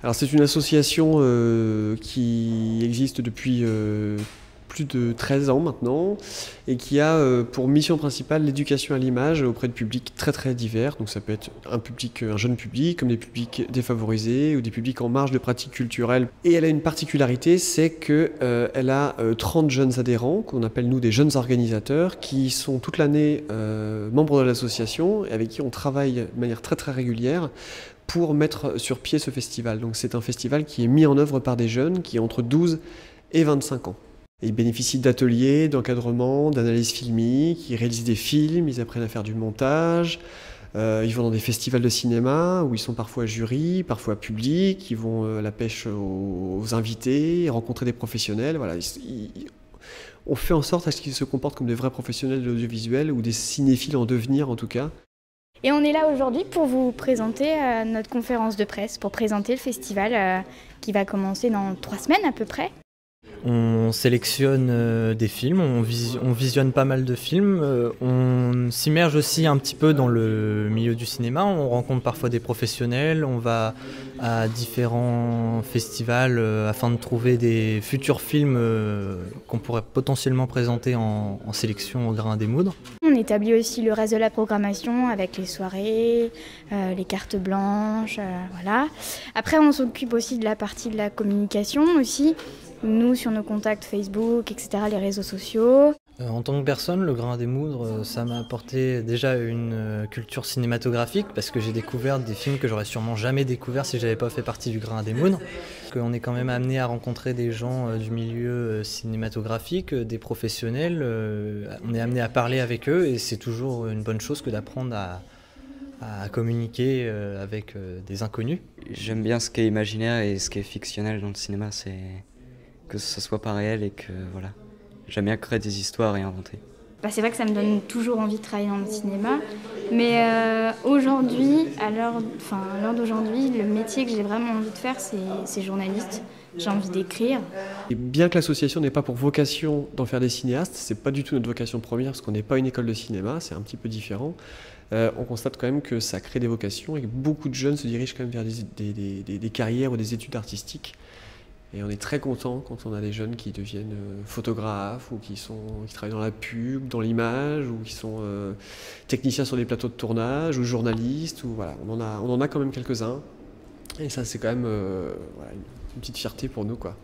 Alors c'est une association qui existe depuis plus de 13 ans maintenant et qui a pour mission principale l'éducation à l'image auprès de publics très très divers. Donc ça peut être un jeune public, comme des publics défavorisés ou des publics en marge de pratiques culturelles. Et elle a une particularité, c'est qu'elle a 30 jeunes adhérents, qu'on appelle nous des jeunes organisateurs, qui sont toute l'année membres de l'association et avec qui on travaille de manière très très régulière pour mettre sur pied ce festival. Donc c'est un festival qui est mis en œuvre par des jeunes qui ont entre 12 et 25 ans. Et ils bénéficient d'ateliers, d'encadrement, d'analyse filmique, ils réalisent des films, ils apprennent à faire du montage, ils vont dans des festivals de cinéma où ils sont parfois jury, parfois publics, ils vont à la pêche aux invités, rencontrer des professionnels. Voilà. On fait en sorte à ce qu'ils se comportent comme des vrais professionnels de l'audiovisuel ou des cinéphiles en devenir en tout cas. Et on est là aujourd'hui pour vous présenter notre conférence de presse, pour présenter le festival qui va commencer dans 3 semaines à peu près. On sélectionne des films, on visionne pas mal de films, on s'immerge aussi un petit peu dans le milieu du cinéma, on rencontre parfois des professionnels, on va à différents festivals afin de trouver des futurs films qu'on pourrait potentiellement présenter en sélection au grain des moudres. On établit aussi le reste de la programmation avec les soirées, les cartes blanches, voilà. Après on s'occupe aussi de la partie de la communication aussi. Nous, sur nos contacts Facebook, etc., les réseaux sociaux. En tant que personne, le grain des moudres, ça m'a apporté déjà une culture cinématographique parce que j'ai découvert des films que j'aurais sûrement jamais découvert si j'avais pas fait partie du grain des moudres. On est quand même amené à rencontrer des gens du milieu cinématographique, des professionnels. On est amené à parler avec eux et c'est toujours une bonne chose que d'apprendre à communiquer avec des inconnus. J'aime bien ce qui est imaginaire et ce qui est fictionnel dans le cinéma, c'est que ce soit pas réel et que voilà, j'aime bien créer des histoires et inventer. C'est vrai que ça me donne toujours envie de travailler dans le cinéma, mais aujourd'hui, à l'heure d'aujourd'hui, le métier que j'ai vraiment envie de faire, c'est journaliste. J'ai envie d'écrire. Et bien que l'association n'ait pas pour vocation d'en faire des cinéastes, c'est pas du tout notre vocation première parce qu'on n'est pas une école de cinéma, c'est un petit peu différent. On constate quand même que ça crée des vocations et que beaucoup de jeunes se dirigent quand même vers des carrières ou des études artistiques. Et on est très content quand on a des jeunes qui deviennent photographes ou qui travaillent dans la pub, dans l'image, ou qui sont techniciens sur des plateaux de tournage ou journalistes. Ou, voilà, on en a quand même quelques-uns. Et ça, c'est quand même une petite fierté pour nous, quoi.